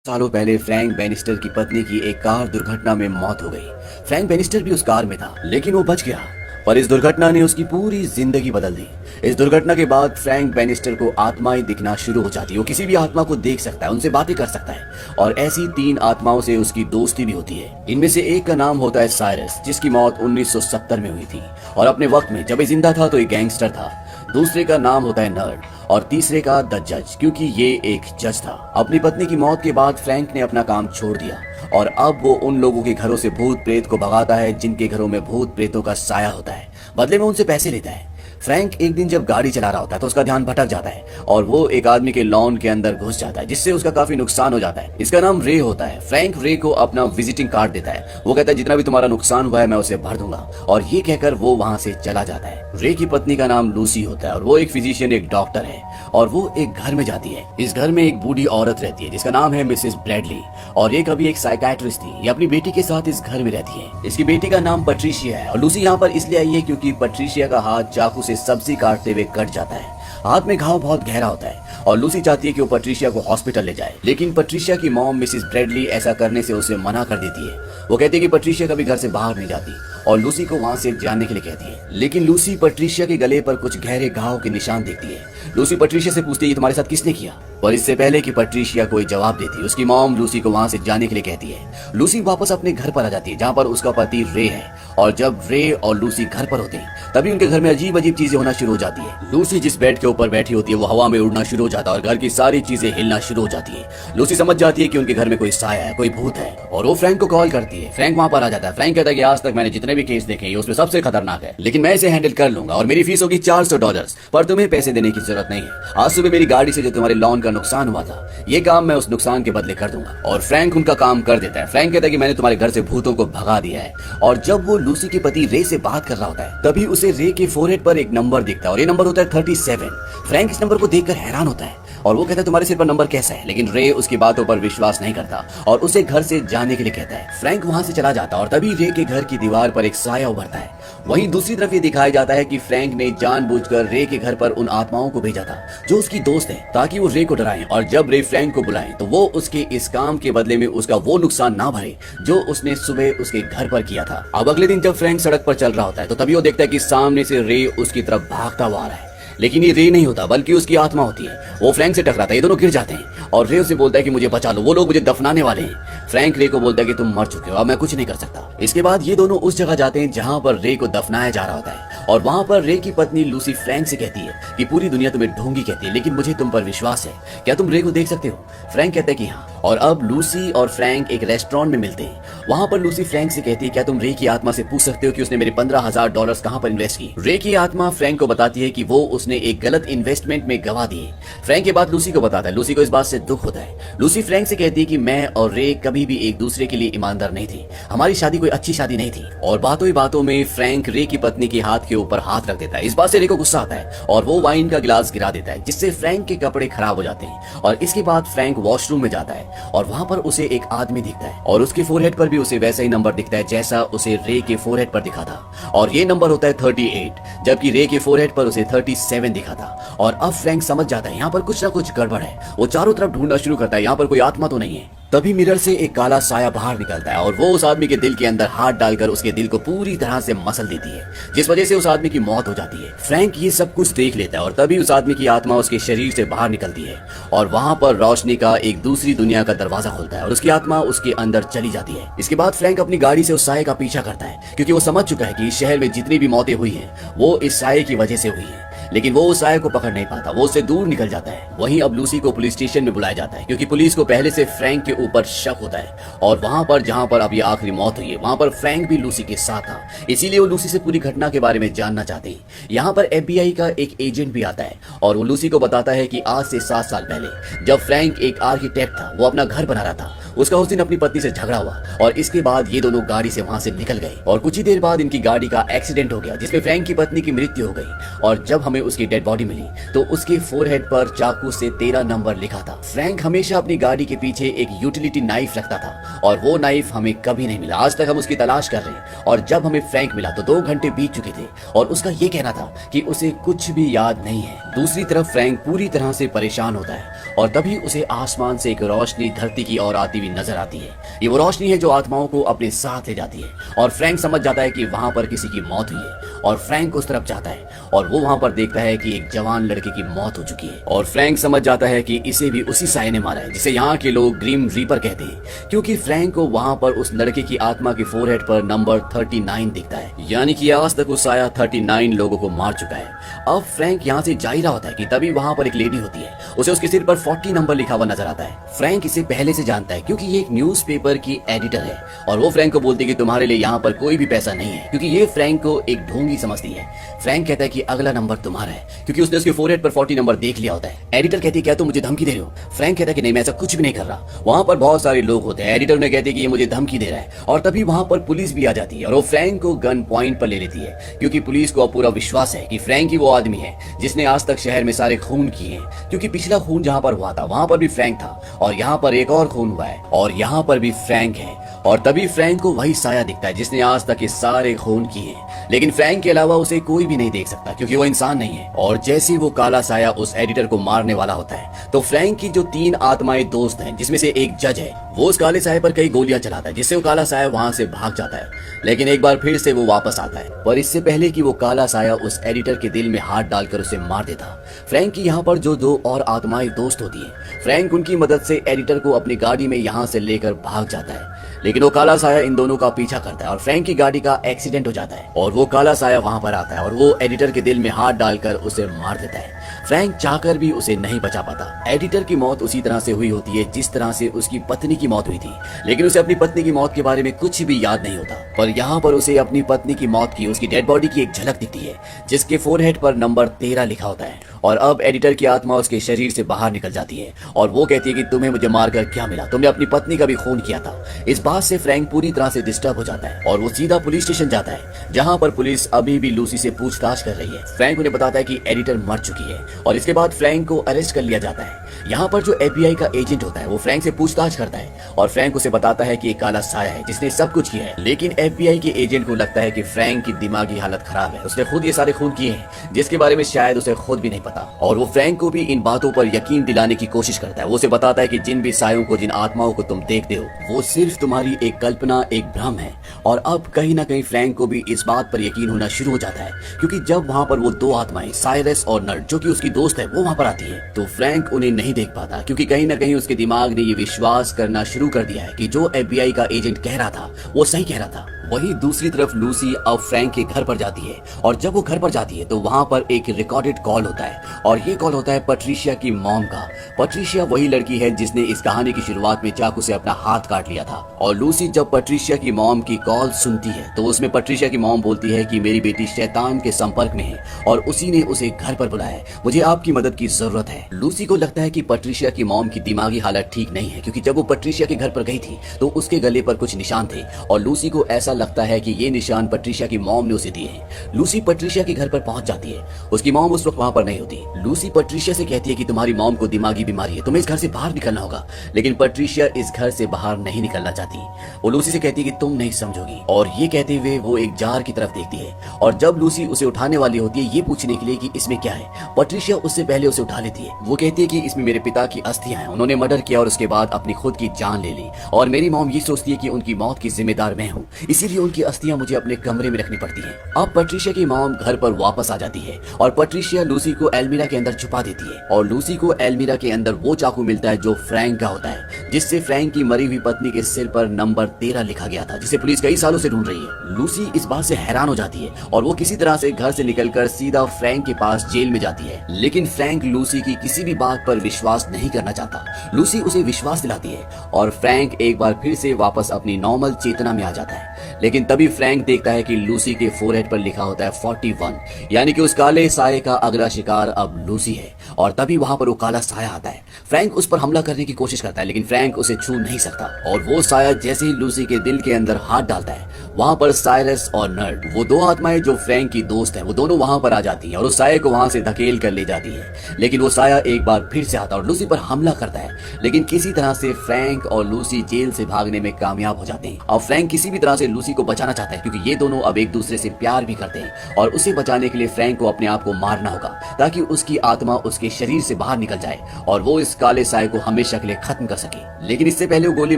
सालों पहले Frank Bannister की पत्नी की एक कार दुर्घटना में मौत हो गई। फ्रैंक बेनिस्टर भी उस कार में था, लेकिन वो बच गया। पर इस दुर्घटना ने उसकी पूरी जिंदगी बदल दी। इस दुर्घटना के बाद फ्रैंक बेनिस्टर को आत्माएं दिखना शुरू हो जाती है। वो किसी भी आत्मा को देख सकता है, उनसे बातें कर सकता है और ऐसी 3 आत्माओं से उसकी दोस्ती भी होती है। इनमें से एक का नाम होता है साइरस, जिसकी मौत 1970 में हुई थी और अपने वक्त में जब ये जिंदा था तो एक गैंगस्टर था। दूसरे का नाम होता है नर्ड और तीसरे का द जज, क्योंकि ये एक जज था। अपनी पत्नी की मौत के बाद फ्रैंक ने अपना काम छोड़ दिया और अब वो उन लोगों के घरों से भूत प्रेत को भगाता है जिनके घरों में भूत प्रेतों का साया होता है। बदले में उनसे पैसे लेता है। फ्रैंक एक दिन जब गाड़ी चला रहा होता है तो उसका ध्यान भटक जाता है और वो एक आदमी के लॉन के अंदर घुस जाता है, जिससे उसका काफी नुकसान हो जाता है। इसका नाम रे होता है। फ्रैंक रे को अपना विजिटिंग कार्ड देता है। वो कहता है जितना भी तुम्हारा नुकसान हुआ है मैं उसे भर दूंगा, और ये कहकर वो वहां से चला जाता है। रे की पत्नी का नाम लूसी होता है और वो एक फिजिशियन, एक डॉक्टर है और वो एक घर में जाती है। इस घर में एक बूढ़ी औरत रहती है जिसका नाम है मिसेस ब्रैडली, और ये कभी एक साइकाट्रिस्ट थी। ये अपनी बेटी के साथ इस घर में रहती है। इसकी बेटी का नाम पट्रिशिया है और लूसी यहाँ पर इसलिए आई है क्योंकि पट्रिशिया का हाथ चाकू से सब्जी काटते हुए कट जाता है। हाथ में घाव बहुत गहरा होता है और लूसी चाहती है कि वो पट्रिशिया को हॉस्पिटल ले जाए, लेकिन पट्रिशिया की मॉम मिसेस ब्रैडली ऐसा करने से उसे मना कर देती है। वो कहती है कि पट्रिशिया कभी घर से बाहर नहीं जाती और लूसी को वहां से जाने के लिए कहती है। लेकिन लूसी पट्रिशिया के गले पर कुछ गहरे घाव के निशान देखती है। लूसी पट्रिशिया से पूछती है ये तुम्हारे साथ किसने किया, और इससे पहले कि पट्रिशिया कोई जवाब देती, उसकी मॉम लूसी को वहां से जाने के लिए कहती है। लूसी वापस अपने घर पर आ जाती है जहाँ पर उसका पति रे है, और जब रे और लूसी घर पर होते हैं तभी उनके घर में अजीब अजीब चीजें होना शुरू हो जाती है। लूसी जिस बेड के ऊपर बैठी होती है वो हवा में उड़ना शुरू हो जाता है और घर की सारी चीजें हिलना शुरू हो जाती है। लूसी समझ जाती है कि उनके घर में कोई साया है, कोई भूत है, और वो फ्रैंक को कॉल करती है। फ्रैंक वहां पर आ जाता है। फ्रैंक कहता है कि आज तक मैंने जितने भी केस देखे हैं उसमें सबसे खतरनाक है, लेकिन मैं इसे हैंडल कर लूंगा और मेरी फीस होगी $400, पर तुम्हें पैसे देने की जरूरत नहीं है। आज सुबह मेरी गाड़ी से जो तुम्हारे लॉन का नुकसान हुआ था ये काम मैं उस नुकसान के बदले कर दूंगा, और फ्रैंक उनका काम कर देता है। फ्रैंक कहता है कि मैंने तुम्हारे घर से भूतों को भगा दिया है, और जब वो लूसी के पति रे से बात कर रहा होता है तभी उसे रे के फोरहेड पर एक नंबर दिखता है और ये नंबर होता है 37। फ्रैंक इस नंबर को देखकर हैरान होता है और वो कहता है तुम्हारे सिर पर नंबर कैसा है, लेकिन रे उसकी बातों पर विश्वास नहीं करता और उसे घर से जाने के लिए कहता है। फ्रैंक वहां से चला जाता है और तभी रे के घर की दीवार पर एक साया उभरता है। वहीं दूसरी तरफ ये दिखाया जाता है कि फ्रैंक ने जानबूझकर रे के घर पर उन आत्माओं को भेजा था जो उसकी दोस्त है, ताकि वो रे को डराएं, और जब रे फ्रैंक को बुलाएं तो वो उसके इस काम के बदले में उसका वो नुकसान ना भरे जो उसने सुबह उसके घर पर किया था। अब अगले दिन जब फ्रैंक सड़क पर चल रहा होता है तो तभी वो देखता है कि सामने से रे उसकी तरफ भागता हुआ आ रहा है, लेकिन ये रे नहीं होता बल्कि उसकी आत्मा होती है। वो फ्रैंक से टकराता है, ये दोनों गिर जाते हैं और रे उसे बोलता है कि मुझे बचा लो, वो लोग मुझे दफनाने वाले हैं। फ्रैंक रे को बोलता है कि तुम मर चुके हो, अब मैं कुछ नहीं कर सकता। इसके बाद ये दोनों उस जगह जाते हैं जहाँ पर रे को दफनाया जा रहा होता है, और वहाँ पर रे की पत्नी लूसी फ्रैंक से कहती है कि पूरी दुनिया तुम्हें ढोंगी कहती है, लेकिन मुझे तुम पर विश्वास है, क्या तुम रे को देख सकते हो? फ्रैंक कहता है कि हाँ। और अब लूसी और फ्रैंक एक रेस्टोरेंट में मिलते हैं। वहाँ पर लूसी फ्रैंक से कहती है क्या तुम रे की आत्मा से पूछ सकते हो कि उसने मेरे $15,000 कहाँ पर इन्वेस्ट की? रे की आत्मा फ्रैंक को बताती है कि वो उसने एक गलत इन्वेस्टमेंट में गवा दिए। फ्रैंक ये बात लूसी को बताता है। लूसी को इस बात से दुख होता है। लूसी फ्रैंक से कहती है कि मैं और रे कभी भी एक दूसरे के लिए ईमानदार नहीं थे, हमारी शादी कोई अच्छी शादी नहीं थी। और बातों ही बातों में फ्रैंक रे की पत्नी के हाथ के ऊपर हाथ रख देता है। इस बात से रे को गुस्सा आता है और वो वाइन का गिलास गिरा देता है, जिससे फ्रैंक के कपड़े खराब हो जाते हैं। और इसके बाद फ्रैंक वॉशरूम में जाता है और वहां पर उसे एक आदमी दिखता है और उसके फोरहेड पर भी उसे वैसा ही नंबर दिखता है जैसा उसे रे के फोरहेड पर दिखा था, और ये नंबर होता है 38, जबकि रे के फोरहेड पर उसे 37 दिखा था। और अब फ्रैंक समझ जाता है यहाँ पर कुछ ना कुछ गड़बड़ है। वो चारों तरफ ढूंढना शुरू करता है, यहाँ पर कोई आत्मा तो नहीं है। तभी मिरर से एक काला साया बाहर निकलता है और वो उस आदमी के दिल के अंदर हाथ डालकर उसके दिल को पूरी तरह से मसल देती है, जिस वजह से उस आदमी की मौत हो जाती है। फ्रैंक ये सब कुछ देख लेता है और तभी उस आदमी की आत्मा उसके शरीर से बाहर निकलती है और वहां पर रोशनी का एक दूसरी दुनिया का दरवाजा खुलता है और उसकी आत्मा उसके अंदर चली जाती है। इसके बाद फ्रैंक अपनी गाड़ी से उस साये का पीछा करता है, क्योंकि वो समझ चुका है कि इस शहर में जितनी भी मौतें हुई हैं वो इस साये की वजह से हुई है, लेकिन वो उस साये को पकड़ नहीं पाता, वो उससे दूर निकल जाता है। वहीं अब लूसी को पुलिस स्टेशन में बुलाया जाता है, क्योंकि पुलिस को पहले से फ्रैंक के ऊपर शक होता है, और वहां पर जहां पर अब ये आखिरी मौत हुई है वहां पर फ्रैंक भी लूसी के साथ था, इसीलिए वो लूसी से पूरी घटना के बारे में जानना चाहते हैं। यहाँ पर FBI का एक एजेंट भी आता है और वो लूसी को बताता है कि आज से 7 साल पहले जब फ्रैंक एक आर्किटेक्ट था, वो अपना घर बना रहा था, उसका उस दिन अपनी पत्नी से झगड़ा हुआ और इसके बाद ये दोनों गाड़ी से वहां से निकल गए और कुछ ही देर बाद इनकी गाड़ी का एक्सीडेंट हो गया जिसमें फ्रैंक की पत्नी की मृत्यु हो गई। और जब हमें उसकी डेड बॉडी मिली तो उसके फोरहेड पर चाकू से 13 नंबर लिखा था। फ्रैंक हमेशा अपनी गाड़ी के पीछे एक यूटिलिटी नाइफ रखता था और वो नाइफ हमें कभी नहीं मिला। आज तक हम उसकी तलाश कर रहे हैं और जब हमें फ्रैंक मिला तो 2 घंटे बीत चुके थे और उसका ये कहना था कि उसे कुछ भी याद नहीं है। दूसरी तरफ फ्रैंक पूरी तरह से परेशान होता है और तभी उसे आसमान से एक रोशनी धरती की ओर आती हुई नजर आती है। ये वो रोशनी है जो आत्माओं को अपने साथ ले जाती है और फ्रैंक समझ जाता है कि वहां पर किसी की मौत हुई है और फ्रैंक उस तरफ जाता है और वो वहां पर देखता है कि एक जवान लड़के की मौत हो चुकी है और फ्रैंक समझ जाता है कि इसे भी उसी साये ने मारा है जिसे यहाँ के लोग ग्रीम रीपर कहते हैं, क्योंकि फ्रैंक को वहां पर उस लड़के की आत्मा के फोरहेड पर नंबर 39 दिखता है, यानी कि आज तक उस साया 39 लोगों को मार चुका है। अब फ्रैंक यहाँ से जा ही रहा होता है कि तभी वहां पर एक लेडी होती है, उसे उसके सिर पर 40 नंबर लिखा हुआ नजर आता है। फ्रैंक इसे पहले से जानता है क्योंकि ये एक न्यूज़पेपर की एडिटर है और वो फ्रैंक को बोलती है कि तुम्हारे लिए यहाँ पर कोई भी पैसा नहीं है, क्योंकि ये फ्रैंक को एक ढोंगी समझती है। फ्रैंक कहता है कि अगला नंबर तुम्हारा है क्योंकि उसने उसके फोरहेड पर 40 नंबर देख लिया होता है। एडिटर कहती है क्या तुम मुझे धमकी दे रहे हो? फ्रैंक कहता है कि नहीं, मैं ऐसा कुछ भी नहीं कर रहा। वहां पर बहुत सारे लोग होते हैं। एडिटर ने कहती है कि ये मुझे धमकी दे रहा है और तभी वहां पर पुलिस भी आ जाती है और वो फ्रैंक को गन पॉइंट पर ले लेती है क्योंकि पुलिस को अब पूरा विश्वास है कि फ्रैंक ही वो आदमी है जिसने आज तक शहर में सारे खून किए हैं, क्योंकि पिछला खून जहां पर हुआ था वहां पर भी फ्रैंक था और यहाँ पर एक और खून हुआ है और यहाँ पर भी फ्रैंक है। और तभी फ्रैंक को वही साया दिखता है जिसने आज तक ये सारे खून किए, लेकिन फ्रैंक के अलावा उसे कोई भी नहीं देख सकता क्योंकि वो इंसान नहीं है। और जैसे ही वो काला साया उस एडिटर को मारने वाला होता है तो फ्रैंक की जो 3 आत्माएं दोस्त हैं जिसमें से एक जज है, वो उस काले साये पर कई गोलियां चलाता है जिससे वो काला साया वहां से भाग जाता है, लेकिन एक बार फिर से वो वापस आता है। पर इससे पहले कि वो काला साया उस एडिटर के दिल में हाथ डालकर उसे मार देता, फ्रैंक की यहाँ पर जो 2 और आत्माएं दोस्त होती है, फ्रैंक उनकी मदद से एडिटर को अपनी गाड़ी में यहाँ से लेकर भाग जाता है, लेकिन वो काला साया इन दोनों का पीछा करता है और फ्रैंक की गाड़ी का एक्सीडेंट हो जाता है और वो काला साया वहां पर आता है और वो एडिटर के दिल में हाथ डालकर उसे मार देता है। फ्रैंक चाहकर भी उसे नहीं बचा पाता। एडिटर की मौत उसी तरह से हुई होती है जिस तरह से उसकी पत्नी की मौत हुई थी, लेकिन उसे अपनी पत्नी की मौत के बारे में कुछ भी याद नहीं होता। पर यहाँ पर उसे अपनी पत्नी की मौत की उसकी डेड बॉडी की एक झलक दिखती है जिसके फोरहेड पर नंबर 13 लिखा होता है और अब एडिटर की आत्मा उसके शरीर से बाहर निकल जाती है और वो कहती है कि तुम्हें मुझे मारकर क्या मिला, तुमने अपनी पत्नी का भी खून किया था। इस बात से फ्रैंक पूरी तरह से डिस्टर्ब हो जाता है और वो सीधा पुलिस स्टेशन जाता है जहां पर पुलिस अभी भी लूसी से पूछताछ कर रही है। फ्रैंक उन्हें बताता है कि एडिटर मर चुकी है और इसके बाद फ्रैंक को अरेस्ट कर लिया जाता है। यहाँ पर जो FBI का एजेंट होता है वो फ्रैंक से पूछताछ करता है और फ्रैंक उसे बताता है कि एक काला साया है जिसने सब कुछ किया है, लेकिन FBI के एजेंट को लगता है कि फ्रैंक की दिमागी हालत खराब है, उसने खुद ये सारे खून किए हैं जिसके बारे में शायद उसे खुद भी नहीं पता। और वो फ्रैंक को भी इन बातों पर यकीन दिलाने की कोशिश करता है। वो उसे बताता है कि जिन भी सायों को, जिन आत्माओं को तुम देखते हो वो सिर्फ तुम्हारी एक कल्पना, एक भ्रम है। और अब कहीं ना कहीं फ्रैंक को भी इस बात पर यकीन होना शुरू हो जाता है क्योंकि जब वहां पर वो 2 आत्माएं साइरस और नर्ड जो कि उसकी दोस्त है वो वहां पर आती है तो फ्रैंक उन्हें नहीं देख पाता क्योंकि कहीं ना कहीं उसके दिमाग ने ये विश्वास करना शुरू कर दिया है कि जो FBI का एजेंट कह रहा था वो सही कह रहा था। वहीं दूसरी तरफ लूसी अब फ्रैंक के घर पर जाती है और जब वो घर पर जाती है तो वहां पर एक रिकॉर्डेड कॉल होता है और ये कॉल होता है पैट्रिशिया की मॉम का। पैट्रिशिया वही लड़की है जिसने इस कहानी की शुरुआत में चाकू से अपना हाथ काट लिया था। और लूसी जब पैट्रिशिया की मॉम की कॉल सुनती है तो उसमें पैट्रिशिया की मॉम बोलती है कि मेरी बेटी शैतान के संपर्क में है और उसी ने उसे घर पर बुलाया है, मुझे आपकी मदद की जरूरत है। लूसी को लगता है कि पैट्रिशिया की मॉम की दिमागी हालत ठीक नहीं है क्योंकि जब वो पैट्रिशिया के घर पर गई थी तो उसके गले पर कुछ निशान थे और लूसी को ऐसा लगता है कि ये निशान पैट्रिशिया की मॉम ने उसे दिए हैं। लूसी पैट्रिशिया के घर पर पहुंच जाती है, उसकी मॉम उस वक्त वहां पर नहीं होती। लूसी पैट्रिशिया से कहती है कि तुम्हारी मॉम को दिमागी बीमारी है, तुम्हें इस घर से बाहर निकलना होगा, लेकिन पैट्रिशिया इस घर से बाहर नहीं निकलना चाहती। वो लूसी से कहती है कि तुम नहीं समझोगी और ये कहते हुए वो एक जार की तरफ देखती है और जब लूसी उसे उठाने वाली होती है ये पूछने के लिए कि इसमें क्या है, पैट्रिशिया उससे पहले उसे उठा लेती है। वो कहती है कि इसमें मेरे पिता की अस्थियां हैं, उन्होंने मर्डर किया और उसके बाद अपनी खुद की जान ले ली और मेरी मॉम ये सोचती है कि उनकी मौत की जिम्मेदार मैं हूँ, इसीलिए उनकी अस्थियां मुझे अपने कमरे में रखनी पड़ती है। अब पैट्रिशिया की मॉम घर पर वापस आ जाती है और पैट्रिशिया लूसी को एल्मीरा के अंदर छुपा देती है और लूसी को एल्मीरा के अंदर वो चाकू मिलता है जो फ्रैंक का होता है, जिससे फ्रैंक की मरी हुई पत्नी के सिर पर नंबर 13 लिखा गया था, जिसे पुलिस कई सालों से ढूंढ रही है। लूसी इस बात से हैरान हो जाती है और वो किसी तरह से घर से निकलकर सीधा फ्रैंक के पास जेल में जाती है, लेकिन फ्रैंक लूसी की किसी भी बात पर विश्वास नहीं करना चाहता। लूसी उसे विश्वास दिलाती है और फ्रैंक एक बार फिर से वापस अपनी नॉर्मल चेतना में आ जाता है, लेकिन तभी फ्रैंक देखता है कि लूसी के फोरहेड पर लिखा होता है 41, यानी कि उस काले साये का अगला शिकार अब लूसी है। और तभी वहां पर वो काला साया आता है। फ्रैंक उस पर हमला करने की कोशिश करता है, लेकिन फ्रैंक उसे छू नहीं सकता। और वो साया जैसे ही लूसी के दिल के अंदर हाथ डालता है, वहां पर साइरस और नर्ड, वो दो आत्माएं जो फ्रैंक की दोस्त हैं, वो दोनों वहां पर आ जाती हैं और उस साये को वहां से धकेल कर ले जाती है। लेकिन वो साया एक बार फिर से आता है और लूसी पर हमला करता है, लेकिन किसी तरह से फ्रैंक और लूसी जेल से भागने में कामयाब हो जाते हैं। अब फ्रैंक किसी भी तरह से लूसी को बचाना चाहता है, क्योंकि ये दोनों अब एक दूसरे से प्यार भी करते हैं और उसे बचाने के लिए फ्रैंक को अपने आप को मारना होगा, ताकि उसकी आत्मा उसके शरीर से बाहर निकल जाए और वो इस काले साये को हमेशा के लिए खत्म कर सके। लेकिन इससे पहले वो गोली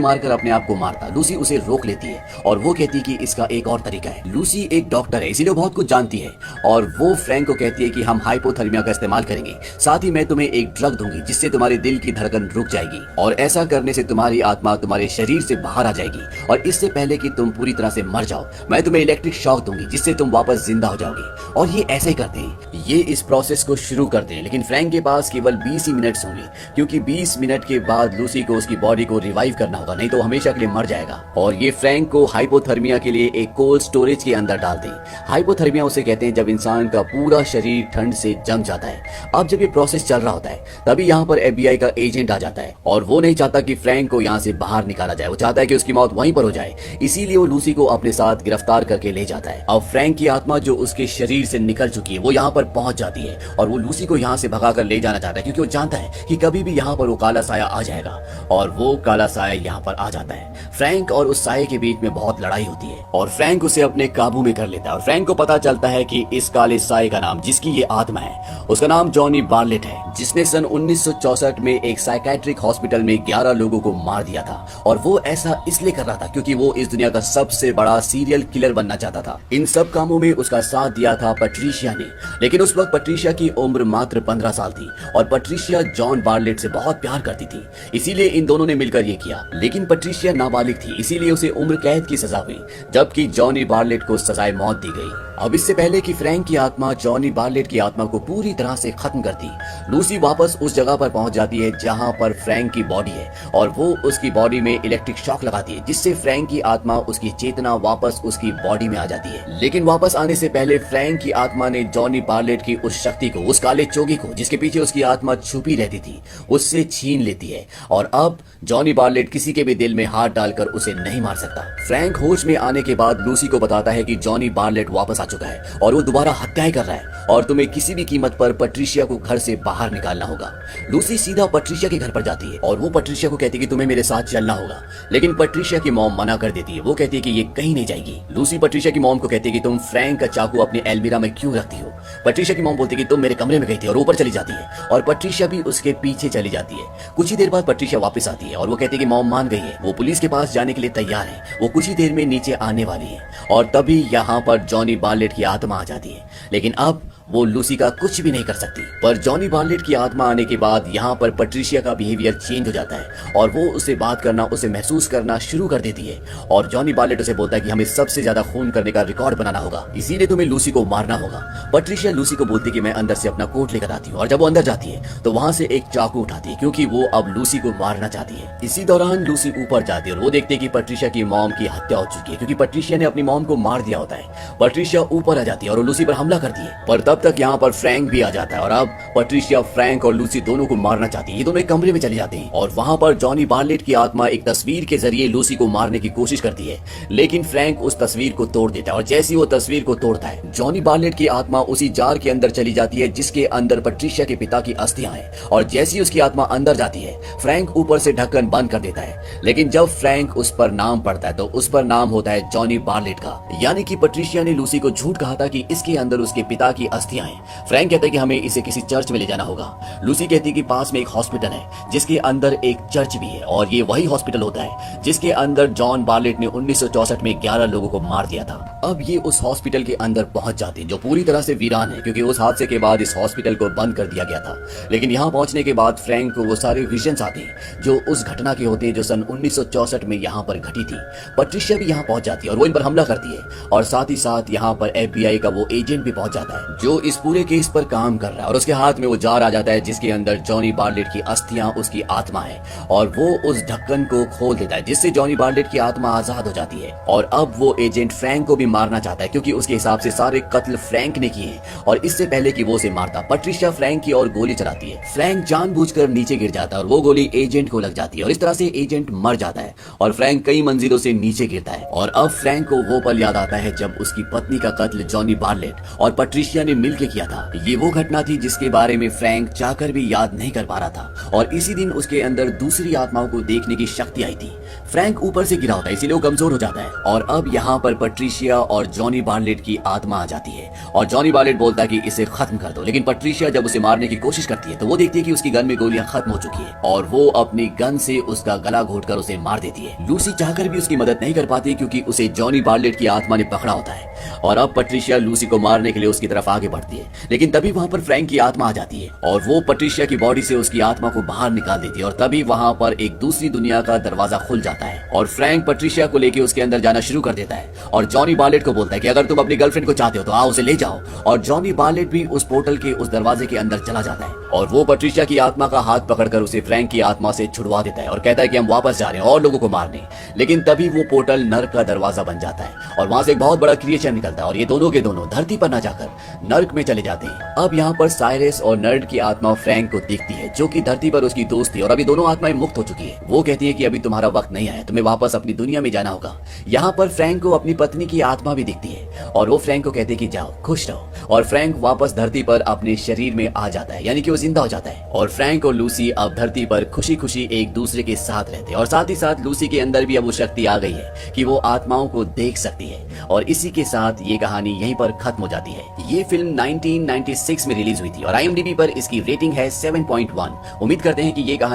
मारकर अपने आप को मारता। लूसी उसे रोक लेती है और वो कहती है कि इसका एक और तरीका है। लूसी एक डॉक्टर है, इसीलिए बहुत कुछ जानती है और वो फ्रैंक को कहती है कि हम हाइपोथर्मिया का इस्तेमाल करेंगे, साथ ही मैं तुम्हें एक ड्रग दूंगी जिससे तुम्हारे दिल की धड़कन रुक जाएगी और ऐसा करने से तुम्हारी आत्मा तुम्हारे शरीर से बाहर आ जाएगी। और इससे पहले कि तुम पूरी तरह से मर जाओ, मैं तुम्हें इलेक्ट्रिक शॉक दूंगी जिससे तुम वापस जिंदा हो जाओगे। और ये ऐसे ही करते हैं, ये इस प्रोसेस को शुरू करते हैं। लेकिन फ्रैंक के पास केवल 20 ही मिनट होंगे, क्योंकि 20 मिनट के बाद लूसी को उसकी बॉडी को रिवाइव करना होगा, नहीं तो हमेशा के लिए मर जाएगा। और ये फ्रैंक को हाइपोथर्मिया के लिए एक कोल्ड स्टोरेज के अंदर डालते हैं। हाइपोथर्मिया उसे कहते हैं जब इंसान का पूरा शरीर ठंड से जम जाता है। अब जब ये प्रोसेस चल रहा होता है, तभी यहाँ पर FBI का एजेंट आ जाता है और वो नहीं चाहता कि फ्रैंक को यहाँ से बाहर निकाला जाए, वो चाहता है कि उसकी मौत वहीं पर हो जाए। इसीलिए वो लूसी को अपने साथ गिरफ्तार करके ले जाता है। अब फ्रैंक की आत्मा जो उसके शरीर से निकल चुकी है, वो यहाँ पर पहुंच जाती है और वो लूसी को यहाँ से भगाकर ले जाना चाहता है, क्योंकि वो जानता है कि कभी भी यहाँ पर वो काला साया आ जाएगा। और वो काला साया यहाँ पर आ जाता है। फ्रैंक और उस साये के बीच में बहुत लड़ाई होती है और फ्रैंक उसे अपने काबू में कर लेता है। और फ्रैंक को पता चलता है कि इस काले साये का नाम, जिसकी ये आत्मा है, उसका नाम जॉनी बार्लेट है, जिसने सन 1964 में एक साइकेट्रिक हॉस्पिटल में 11 लोगों को मार दिया था। और वो ऐसा इसलिए कर रहा था क्योंकि वो इस दुनिया का सबसे बड़ा सीरियल किलर बनना चाहता था। इन सब कामों में उसका साथ दिया था पैट्रिशिया ने, लेकिन उस वक्त पैट्रिशिया की उम्र मात्र 15 साल थी और पैट्रिशिया जॉन बार्लेट से बहुत प्यार करती थी, इसीलिए इन दोनों ने मिलकर ये किया। लेकिन पैट्रिशिया नाबालिग थी, इसीलिए उसे उम्र कैद की सजा हुई, जबकि जॉनी बार्लेट को सजाए मौत दी गई। अब इससे पहले कि फ्रैंक की आत्मा जॉनी बार्लेट की आत्मा को पूरी तरह से खत्म करती, लूसी वापस उस जगह पर पहुंच जाती है जहां पर फ्रैंक की बॉडी है और वो उसकी बॉडी में इलेक्ट्रिक शॉक लगाती है, जिससे फ्रैंक की आत्मा, उसकी चेतना वापस उसकी बॉडी में आ जाती है। लेकिन वापस आने से पहले फ्रैंक की आत्मा ने जॉनी बार्लेट की उस शक्ति को, उस काले चोगी को जिसके पीछे उसकी आत्मा छुपी रहती थी, उससे छीन लेती है और अब जॉनी बार्लेट किसी के भी दिल में हाथ डालकर उसे नहीं मार सकता। फ्रैंक होश में आने के बाद लूसी को बताता है कि जॉनी बार्लेट वापस आ चुका है और वो दोबारा हत्याएं कर रहा है और तुम्हें किसी भी कीमत पर पैट्रिशिया को घर से बाहर निकालना होगा। लूसी सीधा पैट्रिशिया के घर पर जाती है और वो पैट्रिशिया को कहती है कि तुम्हें मेरे साथ चलना होगा, लेकिन पैट्रिशिया की मॉम मना कर देती है। वो कहती है कि ये कहीं नहीं जाएगी। लूसी पैट्रिशिया की मॉम को कहती है कि तुम फ्रैंक का चाकू अपने एल्मीरा में क्यों रखती हो। पैट्रिशिया की मॉम बोलती है कि तुम मेरे कमरे में गई थी और ऊपर चली जाती है और पैट्रिशिया भी उसके पीछे चली जाती है। कुछ ही देर बाद पैट्रिशिया वापस आती है और वो कहती है कि मॉम मान गई है, वो पुलिस के पास जाने के लिए तैयार है, वो कुछ ही देर में नीचे आने वाली है। और तभी यहाँ पर जॉनी बार्लेट की आत्मा आ जाती है, लेकिन अब वो लूसी का कुछ भी नहीं कर सकती। पर जॉनी बार्लेट की आत्मा आने के बाद यहाँ पर पैट्रिशिया का बिहेवियर चेंज हो जाता है और वो उससे बात करना, उसे महसूस करना शुरू कर देती है। और जॉनी बार्लेट उसे बोलता है कि हमें सबसे ज्यादा खून करने का रिकॉर्ड बनाना होगा, इसीलिए तुम्हें लूसी को मारना होगा। पैट्रिशिया लूसी को बोलती है कि मैं अंदर से अपना कोट लेकर आती हूँ और जब वो अंदर जाती है तो वहां से एक चाकू उठाती है, क्योंकि वो अब लूसी को मारना चाहती है। इसी दौरान लूसी ऊपर जाती है और वो देखती है कि पैट्रिशिया की मॉम की हत्या हो चुकी है, क्योंकि पैट्रिशिया ने अपनी मॉम को मार दिया होता है। पैट्रिशिया ऊपर आ जाती है और लूसी पर हमला करती है, पर तब तक यहाँ पर फ्रैंक भी आ जाता है और अब पैट्रिशिया फ्रैंक और लूसी दोनों को मारना चाहती है। ये दोनों एक कमरे में चले जाते हैं और वहां पर जॉनी बार्लेट की आत्मा एक तस्वीर के जरिए लूसी को मारने की कोशिश करती है, लेकिन फ्रैंक उस तस्वीर को तोड़ देता है और जैसे वो तस्वीर को तोड़ता है, जॉनी बार्लेट की आत्मा उसी जार के अंदर चली जाती है जिसके अंदर पैट्रिशिया के पिता की अस्थियां हैं। और जैसी ही उसकी आत्मा अंदर जाती है, फ्रैंक ऊपर से ढक्कन बंद कर देता है, लेकिन जब फ्रैंक उस पर नाम पढ़ता है तो उस पर नाम होता है जॉनी बार्लेट का। यानी कि पैट्रिशिया ने लूसी को झूठ कहा था कि इसके अंदर उसके पिता की अस्थियां हैं। फ्रैंक कहता है कि हमें इसे किसी चर्च में ले जाना होगा। लूसी कहती है कि पास में एक हॉस्पिटल है जिसके अंदर एक चर्च भी है और ये वही हॉस्पिटल होता है जिसके अंदर जॉन बार्लेट ने 1964 में 11 लोगों को मार दिया था। अब ये उस हॉस्पिटल के अंदर पहुंच जाते हैं जो पूरी तरह से वीरान है, क्योंकि उस हादसे के बाद इस हॉस्पिटल को बंद कर दिया गया था। लेकिन यहाँ पहुंचने के बाद फ्रैंक को वो सारे विजन्स आते हैं जो उस घटना के होते हैं जो सन 1964 में यहाँ पर घटी थी। पैट्रिशिया भी यहाँ पहुंच जाती है और वो इन पर हमला करती है और साथ ही साथ यहाँ पर FBI का वो एजेंट भी पहुंच जाता है जो इस पूरे केस पर काम कर रहा है और उसके हाथ में वो जार आ जाता है जिसके अंदर जॉनी बार्टलेट की अस्थियां उसकी आत्मा है और वो उस ढक्कन को खोल देता है जिससे जॉनी बार्टलेट की आत्मा आजाद हो जाती है। और अब वो एजेंट फ्रैंक को भी मारना चाहता है क्योंकि उसके हिसाब से सारे कत्ल फ्रैंक ने किए और इससे पहले कि वो उसे मारता पट्रिशिया फ्रैंक की ओर गोली चलाती है। फ्रैंक जानबूझकर नीचे गिर जाता है और वो गोली एजेंट को लग जाती है और इस तरह से एजेंट मर जाता है और फ्रैंक कई मंजिलों से नीचे गिरता है। और अब फ्रैंक को वो पल याद आता है जब उसकी पत्नी का कत्ल जॉनी बार्टलेट और पट्रिशिया ने मिलकर किया था। ये वो घटना थी जिसके बारे में फ्रैंक चाहकर भी याद नहीं कर पा रहा था और इसी दिन उसके अंदर दूसरी आत्माओं को देखने की शक्ति आई थी। फ्रैंक ऊपर से गिरा होता है इसीलिए वो कमजोर हो जाता है और अब यहाँ पर पट्रिशिया और जॉनी बार्टलेट की आत्मा आ जाती है और जॉनी बार्टलेट बोलता है कि इसे खत्म कर दो, लेकिन पट्रिशिया जब उसे मारने की कोशिश करती है तो वो देखती है कि उसकी गन में गोलियां खत्म हो चुकी है और वो अपनी गन से उसका गला घोटकर उसे मार देती है। लूसी चाहकर भी उसकी मदद नहीं कर पाती क्योंकि उसे जॉनी बार्टलेट की आत्मा ने पकड़ा होता है और अब पट्रिशिया लूसी को मारने के लिए उसकी तरफ आगे बढ़ती है, लेकिन तभी वहां पर फ्रैंक की आत्मा आ जाती है और वो पट्रिशिया की बॉडी से उसकी आत्मा को बाहर निकाल देती है और तभी वहां पर एक दूसरी दुनिया का दरवाजा खुल जाता है और फ्रैंक पट्रिशिया को लेकर उसके अंदर जाना शुरू कर देता है और जॉनी बार्टलेट को बोलता है कि अगर तुम अपनी गर्लफ्रेंड को चाहते हो तो आओ उसे ले जाओ और जॉनी बार्टलेट भी उस पोर्टल के उस दरवाजे के अंदर चला जाता है और वो पट्रिशिया की आत्मा का हाथ पकड़कर उसे फ्रैंक की आत्मा से छुड़वा देता है और कहता है कि हम वापस जा रहे हैं और लोगों को मारने। लेकिन तभी वो पोर्टल नर्क का दरवाजा बन जाता है और वहां से एक बहुत बड़ा क्रिएचर निकलता है और ये दोनों के दोनों धरती पर न जाकर नर्क में चले जाते हैं। अब यहाँ पर साइरस और नर्ड की आत्मा फ्रैंक को देखती है जो कि धरती पर उसकी दोस्त थी और अभी दोनों आत्माएं मुक्त हो चुकी है। वो कहती है कि अभी तुम्हारा वक्त नहीं आया, तुम्हें वापस अपनी दुनिया में जाना होगा। यहाँ पर फ्रैंक को अपनी पत्नी की आत्मा भी दिखती है और वो फ्रैंक को कहती है कि जाओ खुश रहो और फ्रैंक वापस धरती पर अपने शरीर में आ जाता है यानी कि वो जिंदा हो जाता है और फ्रैंक और लूसी अब धरती पर खुशी खुशी एक दूसरे के साथ रहते हैं और साथ ही साथ लूसी के अंदर भी अब वो शक्ति आ गई है कि वो आत्माओं को देख सकती है और इसी के साथ ये कहानी यहीं पर खत्म हो जाती है। ये फिल्म 1996 में रिलीज हुई थी और IMDb पर इसकी रेटिंग है 7.1। उम्मीद करते हैं कि ये कहानी